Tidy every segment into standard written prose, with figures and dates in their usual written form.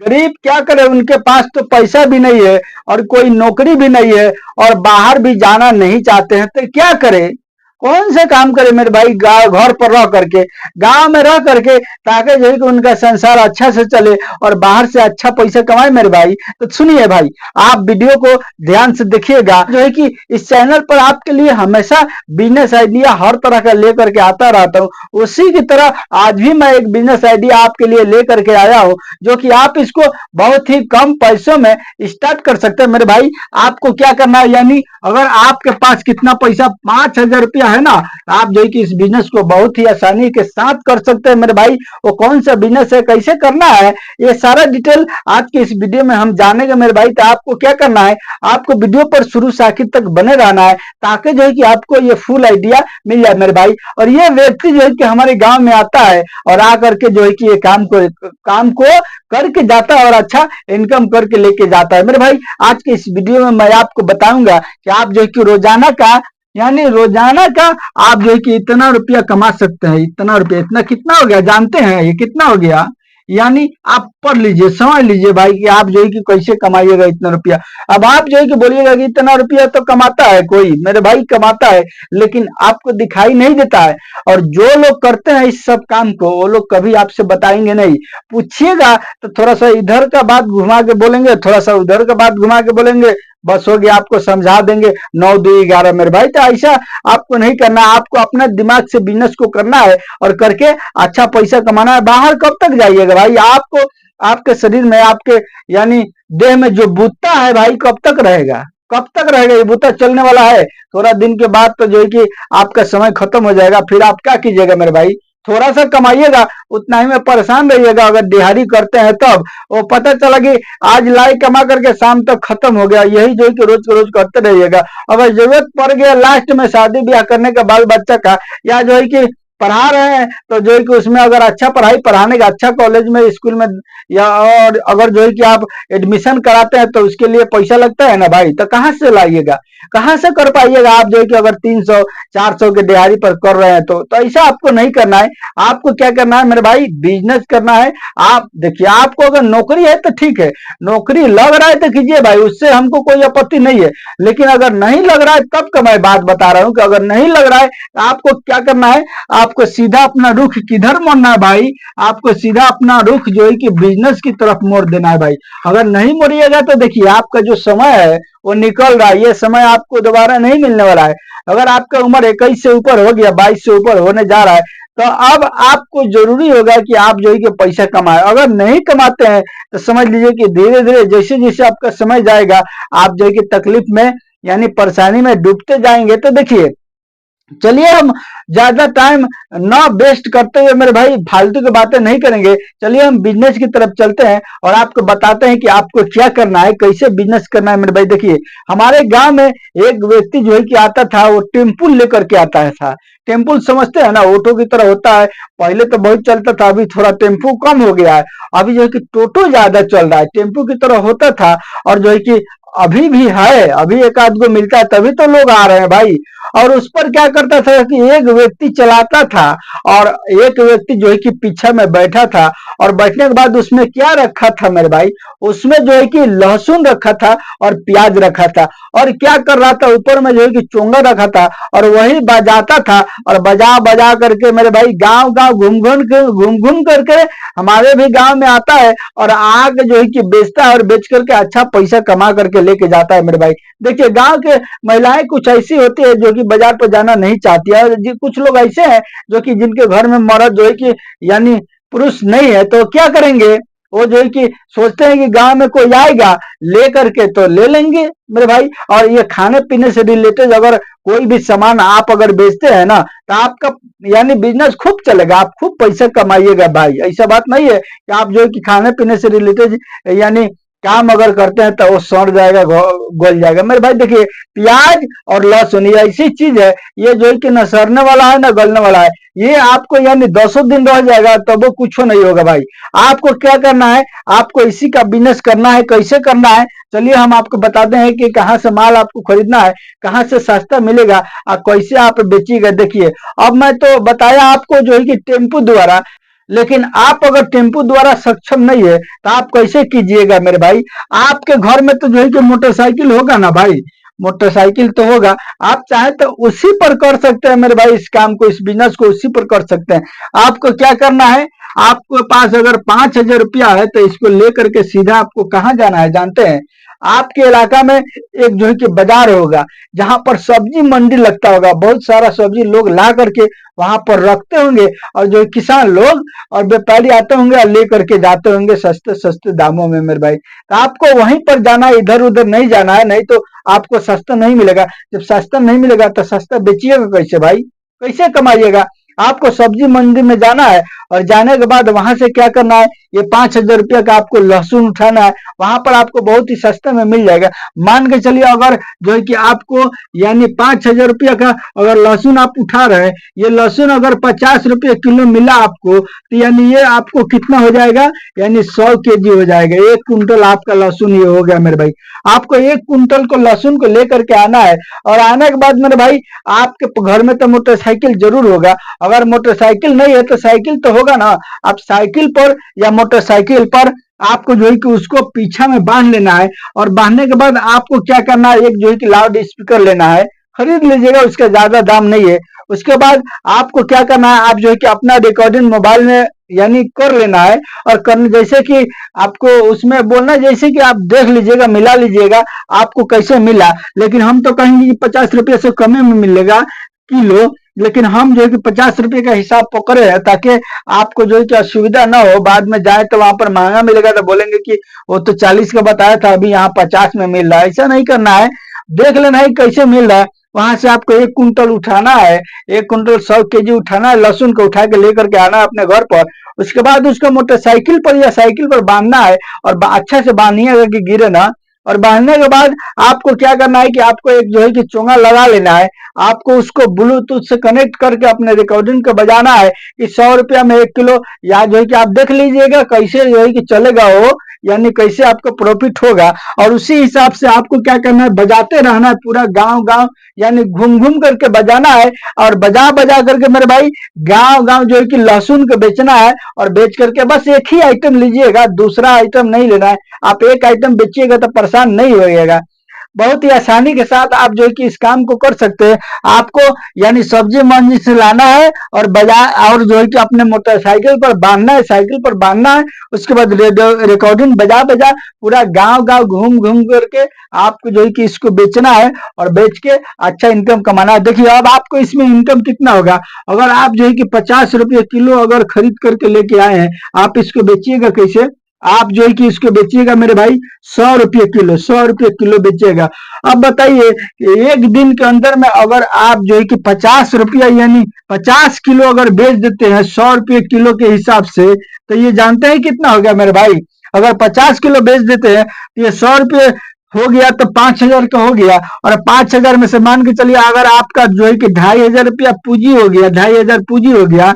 गरीब क्या करे, उनके पास तो पैसा भी नहीं है और कोई नौकरी भी नहीं है और बाहर भी जाना नहीं चाहते हैं, तो क्या करे, कौन से काम करे मेरे भाई, गाँव घर पर रह करके, गांव में रह करके, ताकि जो है कि उनका संसार अच्छा से चले और बाहर से अच्छा पैसा कमाए मेरे भाई। तो सुनिए भाई, आप वीडियो को ध्यान से देखिएगा, जो है कि इस चैनल पर आपके लिए हमेशा बिजनेस आइडिया हर तरह का लेकर के आता रहता हूँ। उसी की तरह आज भी मैं एक बिजनेस आइडिया आपके लिए लेकर के आया हूँ, जो कि आप इसको बहुत ही कम पैसों में स्टार्ट कर सकते हैं मेरे भाई। आपको क्या करना है, यानी अगर आपके पास कितना पैसा 5,000 रुपया है ना, आप जो है कि इस बिजनेस को बहुत ही आसानी के साथ कर सकते हैं मेरे भाई। वो कौन सा बिजनेस है, कैसे करना है, ये सारा डिटेल आज के इस वीडियो में हम जानेंगे मेरे भाई। तो आपको क्या करना है, आपको वीडियो पर शुरू से आखिर तक बने रहना है, ताकि जो है कि आपको ये फुल आइडिया मिल जाए मेरे भाई। और ये व्यक्ति जो है कि हमारे गांव में आता है और आकर के जो है कि ये काम को करके जाता है और अच्छा इनकम करके लेके जाता है मेरे भाई। आज के इस वीडियो में मैं आपको बताऊंगा कि आप जो है कि रोजाना का, यानी रोजाना का आप जो है कि इतना रुपया कमा सकते हैं। इतना रुपया, इतना कितना हो गया जानते हैं, ये कितना हो गया, यानी आप पढ़ लीजिए, समझ लीजिए भाई कि आप जो है कि कैसे कमाइएगा इतना रुपया। अब आप जो है कि बोलिएगा कि इतना रुपया तो कमाता है कोई, मेरे भाई कमाता है, लेकिन आपको दिखाई नहीं देता है। और जो लोग करते हैं इस सब काम को, वो लोग कभी आपसे बताएंगे नहीं। पूछिएगा तो थोड़ा सा इधर का बात घुमा के बोलेंगे, थोड़ा सा उधर का बात घुमा के बोलेंगे, बस हो गया, आपको समझा देंगे 9 2 11 मेरे भाई। तो ऐसा आपको नहीं करना, आपको अपना दिमाग से बिजनेस को करना है और करके अच्छा पैसा कमाना है। बाहर कब तक जाइएगा भाई, आपको आपके शरीर में, आपके यानी देह में जो बूता है भाई, कब तक रहेगा, कब तक रहेगा, ये बूता चलने वाला है। थोड़ा दिन के बाद तो जो है कि आपका समय खत्म हो जाएगा, फिर आप क्या कीजिएगा मेरे भाई, थोड़ा सा कमाइएगा, उतना ही में परेशान रहिएगा। अगर दिहाड़ी करते हैं तब वो पता चला कि आज लाई कमा करके शाम तक खत्म हो गया, यही जो है कि रोज रोज करते रहिएगा। अगर जरूरत पड़ गया लास्ट में शादी ब्याह करने का, बाल बच्चा का, या जो है कि पढ़ा रहे हैं, तो जो है कि उसमें अगर अच्छा पढ़ाई पढ़ाने का, अच्छा कॉलेज में, स्कूल में, या और अगर जो है कि आप एडमिशन कराते हैं तो उसके लिए पैसा लगता है ना भाई, तो कहाँ से लाइएगा, कहाँ से कर पाइएगा आप, जो है कि अगर 300 400 के दिहाड़ी पर कर रहे हैं तो ऐसा आपको नहीं करना है। आपको क्या करना है मेरे भाई, बिजनेस करना है। आप देखिए, आपको अगर नौकरी है तो ठीक है, नौकरी लग रहा है तो कीजिए भाई, उससे हमको कोई आपत्ति नहीं है। लेकिन अगर नहीं लग रहा है तब का मैं बात बता रहा हूं कि अगर नहीं लग रहा है तो आपको क्या करना है, आपको सीधा अपना रुख किधर मोड़ना है भाई, आपको सीधा अपना रुख जो है कि बिजनेस की तरफ मोड़ देना है भाई। अगर नहीं मोड़िएगा तो देखिए, आपका जो समय है वो निकल रहा है, ये समय आपको दोबारा नहीं मिलने वाला है। अगर आपका उम्र 21 से ऊपर हो गया, 22 से ऊपर होने जा रहा है, तो अब आपको जरूरी होगा कि आप जो है कि पैसा कमाए। अगर नहीं कमाते हैं तो समझ लीजिए कि धीरे धीरे जैसे जैसे आपका समय जाएगा, आप जो है कि तकलीफ में, यानी परेशानी में डूबते जाएंगे। तो देखिए, चलिए हम ज्यादा टाइम ना वेस्ट करते हुए मेरे भाई, फालतू की बातें नहीं करेंगे, चलिए हम बिजनेस की तरफ चलते हैं और आपको बताते हैं कि आपको क्या करना है, कैसे बिजनेस करना है मेरे भाई। देखिए, हमारे गांव में एक व्यक्ति जो है कि आता था, वो टेम्पू लेकर के आता है था। टेम्पू समझते हैं ना, ऑटो की तरह होता है, पहले तो बहुत चलता था, अभी थोड़ा टेम्पू कम हो गया है, अभी जो है कि टोटो ज्यादा चल रहा है, टेम्पू की तरह होता था। और जो है कि अभी भी है, अभी एक आध को मिलता है तभी तो लोग आ रहे हैं भाई। और उस पर क्या करता था कि एक व्यक्ति चलाता था और एक व्यक्ति जो है कि पीछे में बैठा था, और बैठने के बाद उसमें क्या रखा था मेरे भाई, उसमें जो है कि लहसुन रखा था और प्याज रखा था, और क्या कर रहा था, ऊपर में जो है कि चोंगा रखा था और वही बजाता था। और बजा बजा करके मेरे भाई गांव गांव घूम घूम करके हमारे भी गांव में आता है और आग जो है कि बेचता है और बेच करके अच्छा पैसा कमा करके लेके जाता है मेरे भाई। देखिए, गांव के महिलाएं कुछ ऐसी होती है जो कि बाजार पर जाना नहीं चाहती है, और कुछ लोग ऐसे हैं जो कि जिनके घर में मर्द जो है कि यानी पुरुष नहीं है, तो क्या करेंगे, वो जो है कि सोचते हैं कि गांव में कोई आएगा ले करके तो ले लेंगे मेरे भाई। और ये खाने पीने से रिलेटेड अगर कोई भी सामान आप अगर बेचते हैं ना, तो आपका यानी बिजनेस खूब चलेगा, आप खूब पैसा कमाइएगा भाई। ऐसा बात नहीं है कि आप जो है कि खाने पीने से रिलेटेड यानी काम अगर करते हैं तो वो सड़ जाएगा, गल जाएगा मेरे भाई। देखिए, प्याज और लहसुन ये ऐसी चीज है, ये जो है कि न सड़ने वाला है न गलने वाला है, ये आपको यानी 10 दिन रह जाएगा तब वो कुछ नहीं होगा भाई। आपको क्या करना है, आपको इसी का बिजनेस करना है। कैसे करना है, चलिए हम आपको बताते हैं कि कहाँ से माल आपको खरीदना है, कहाँ से सस्ता मिलेगा और कैसे आप बेचिएगा। देखिए, अब मैं तो बताया आपको जो है कि टेम्पू द्वारा, लेकिन आप अगर टेम्पू द्वारा सक्षम नहीं है तो आप कैसे कीजिएगा मेरे भाई। आपके घर में तो जो है कि मोटरसाइकिल होगा ना भाई, मोटरसाइकिल तो होगा। आप चाहे तो उसी पर कर सकते हैं मेरे भाई, इस काम को, इस बिजनेस को उसी पर कर सकते हैं। आपको क्या करना है, आपके पास अगर 5,000 रुपया है तो इसको लेकर के सीधा आपको कहाँ जाना है जानते हैं। आपके इलाका में एक जो है कि बाजार होगा, जहां पर सब्जी मंडी लगता होगा, बहुत सारा सब्जी लोग ला करके वहां पर रखते होंगे, और जो किसान लोग और व्यापारी आते होंगे और लेकर के जाते होंगे सस्ते सस्ते दामों में मेरे भाई। तो आपको वहीं पर जाना है, इधर उधर नहीं जाना है, नहीं तो आपको सस्ता नहीं मिलेगा। जब सस्ता नहीं मिलेगा तो सस्ता बेचिएगा कैसे भाई, कैसे कमाइएगा। आपको सब्जी मंडी में जाना है, और जाने के बाद वहां से क्या करना है, ये 5,000 रुपया का आपको लहसुन उठाना है। वहां पर आपको बहुत ही सस्ते में मिल जाएगा। मान के चलिए अगर जो है कि आपको यानी 5,000 रुपया का अगर लहसुन आप उठा रहे हैं, ये लहसुन अगर 50 रुपये किलो मिला आपको, तो यानी ये आपको कितना हो जाएगा, यानी 100 केजी हो जाएगा। 1 कुंटल आपका लहसुन ये हो गया मेरे भाई। आपको 1 कुंटल को लहसुन को लेकर के आना है, और आने के बाद मेरे भाई आपके घर में तो मोटरसाइकिल जरूर होगा। अगर मोटरसाइकिल नहीं है तो साइकिल तो होगा ना। आप साइकिल पर या मोटरसाइकिल पर आपको जो है कि उसको पीछा में बांध लेना है, और बांधने के बाद आपको क्या करना है, एक जो है कि लाउड स्पीकर लेना है, खरीद लीजिएगा, उसका ज्यादा दाम नहीं है। उसके बाद आपको क्या करना है, आप जो है कि अपना रिकॉर्डिंग मोबाइल में यानी कर लेना है, और करने जैसे कि आपको उसमें बोलना, जैसे कि आप देख लीजिएगा, मिला लीजिएगा आपको कैसे मिला। लेकिन हम तो कहेंगे कि 50 रुपये से कम में मिलेगा किलो, लेकिन हम जो है कि 50 रुपये का हिसाब पकड़े हैं, ताकि आपको जो है कि असुविधा ना हो। बाद में जाए तो वहां पर महंगा मिलेगा तो बोलेंगे कि वो तो 40 का बताया था, अभी यहाँ 50 में मिल रहा है। ऐसा नहीं करना है, देख लेना है कैसे मिल रहा है। वहां से आपको 1 कुंटल उठाना है, 1 कुंटल 100 केजी उठाना है, लहसुन को उठा के लेकर के आना है अपने घर पर। उसके बाद उसको मोटरसाइकिल पर या साइकिल पर बांधना है, और अच्छा से बांधिएगा कि गिरे ना। और बांधने के बाद आपको क्या करना है कि आपको एक जो है कि चोंगा लगा लेना है। आपको उसको ब्लूटूथ से कनेक्ट करके अपने रिकॉर्डिंग को बजाना है कि 100 रुपया में 1 किलो, या जो है कि आप देख लीजिएगा कैसे जो है कि चलेगा वो, यानी कैसे आपको प्रॉफिट होगा। और उसी हिसाब से आपको क्या करना है, बजाते रहना है, पूरा गांव गांव यानी घूम घूम करके बजाना है। और बजा बजा करके मेरे भाई गांव गांव जो है कि लहसुन को बेचना है, और बेच करके बस एक ही आइटम लीजिएगा, दूसरा आइटम नहीं लेना है। आप एक आइटम बेचिएगा तो परेशान नहीं होइएगा। बहुत ही आसानी के साथ आप जो है कि इस काम को कर सकते हैं। आपको यानी सब्जी मंडी से लाना है, और बाजार, और जो है कि अपने मोटरसाइकिल पर बांधना है, साइकिल पर बांधना है। उसके बाद रेडियो रिकॉर्डिंग बजा बजा पूरा गांव गांव घूम घूम करके आपको जो है कि इसको बेचना है, और बेच के अच्छा इनकम कमाना है। देखिए अब आपको इसमें इनकम कितना होगा, अगर आप जो है कि 50 रुपये किलो अगर खरीद करके लेके आए हैं, आप इसको बेचिएगा कैसे, आप जो है कि इसको बेचिएगा मेरे भाई 100 रुपये किलो, 100 रुपये किलो बेचेगा। अब बताइए कि एक दिन के अंदर में अगर आप जो है कि 50 रुपया यानी 50 किलो अगर बेच देते हैं 100 रुपये किलो के हिसाब से, तो ये जानते हैं कितना हो गया मेरे भाई। अगर 50 किलो बेच देते हैं तो ये 100 रुपये हो गया, तो 5,000 का हो गया। और 5,000 में से मान के चलिए अगर आपका जो है कि 2,500 रुपया पूंजी हो गया, 2,500 पूंजी हो गया,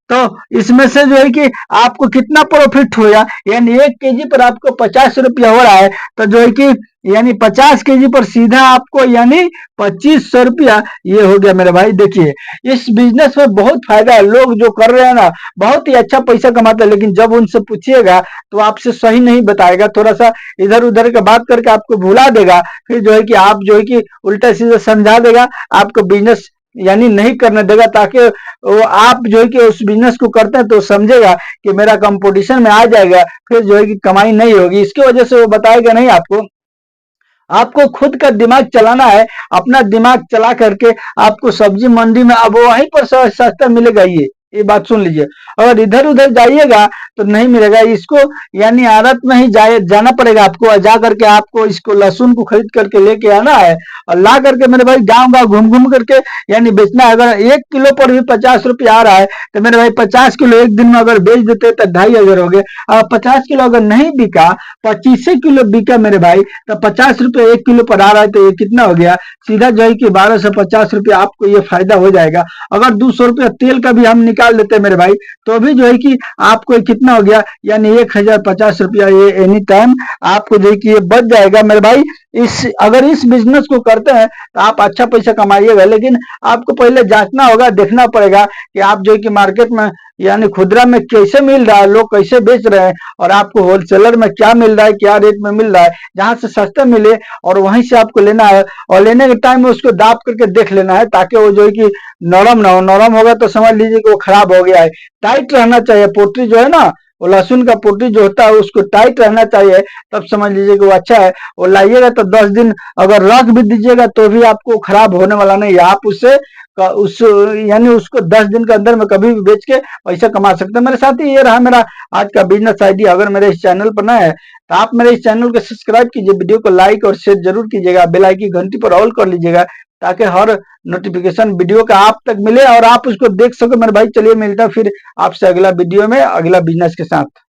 तो इसमें से जो है कि आपको कितना प्रॉफिट होगा, यानी 1 केजी पर आपको 50 रुपया हो रहा है, तो जो है कि यानी 50 केजी पर सीधा आपको यानी 2,500 रुपया ये हो गया मेरे भाई। देखिए इस बिजनेस में बहुत फायदा है, लोग जो कर रहे हैं ना बहुत ही अच्छा पैसा कमाते हैं, लेकिन जब उनसे पूछिएगा तो आपसे सही नहीं बताएगा, थोड़ा सा इधर उधर का बात करके आपको भुला देगा। फिर जो है कि आप जो है कि उल्टा सीधा समझा देगा, आपको बिजनेस यानी नहीं करने देगा, ताकि वो आप जो है कि उस बिजनेस को करते हैं तो समझेगा कि मेरा कंपटीशन में आ जाएगा, फिर जो है कि कमाई नहीं होगी, इसकी वजह से वो बताएगा नहीं आपको। आपको खुद का दिमाग चलाना है, अपना दिमाग चला करके आपको सब्जी मंडी में अब वहीं पर सस्ता मिलेगा। ये बात सुन लीजिए, अगर इधर उधर जाइएगा तो नहीं मिलेगा। इसको यानी आड़त में ही जाना पड़ेगा आपको, और जा करके आपको इसको लहसुन को खरीद करके लेके आना है, और ला करके मेरे भाई गांव गांव घूम घूम करके यानी बेचना है। अगर 1 किलो पर भी 50 रुपया आ रहा है, तो मेरे भाई 50 किलो एक दिन में अगर बेच देते तो 2,500 हो गए। और 50 किलो अगर नहीं बिका, 25 किलो बिका मेरे भाई, तो 50 रुपये 1 किलो पर आ रहा है, तो ये कितना हो गया, सीधा जो है कि 1250 रुपया आपको ये फायदा हो जाएगा। अगर 200 रुपया तेल का भी हम निकाल देते हैं मेरे भाई, तो भी जो है कि आपको कितना हो गया, यानी 1,050 रुपया ये एनी टाइम आपको जो है कि ये बच जाएगा मेरे भाई। अगर इस बिजनेस को करते हैं तो आप अच्छा पैसा कमाइएगा, लेकिन आपको पहले जांचना होगा, देखना पड़ेगा कि आप जो है कि मार्केट में यानी खुदरा में कैसे मिल रहा है, लोग कैसे बेच रहे हैं, और आपको होलसेलर में क्या मिल रहा है, क्या रेट में मिल रहा है, जहां से सस्ता मिले और वहीं से आपको लेना है। और लेने के टाइम में उसको दाप करके देख लेना है, ताकि वो जो है कि नरम ना हो। नरम होगा तो समझ लीजिए कि वो खराब हो गया है। टाइट रहना चाहिए पोटली जो है ना, वो लहसुन का पोटली जो होता है उसको टाइट रहना चाहिए, तब समझ लीजिए कि वो अच्छा है। वो लाइएगा तो 10 दिन अगर रख भी दीजिएगा तो भी आपको खराब होने वाला नहीं है। आप उससे उस यानी उसको 10 दिन के अंदर में कभी भी बेच के पैसा कमा सकते हैं। मेरे साथ ही ये रहा मेरा आज का बिजनेस आइडिया। अगर मेरे इस चैनल पर नए हैं तो आप मेरे इस चैनल को सब्सक्राइब कीजिए, वीडियो को लाइक और शेयर जरूर कीजिएगा, बेल आइकन की घंटी पर ऑल कर लीजिएगा, ताकि हर नोटिफिकेशन वीडियो का आप तक मिले और आप उसको देख सको। मेरे भाई चलिए मिलता है फिर आपसे अगला वीडियो में अगला बिजनेस के साथ।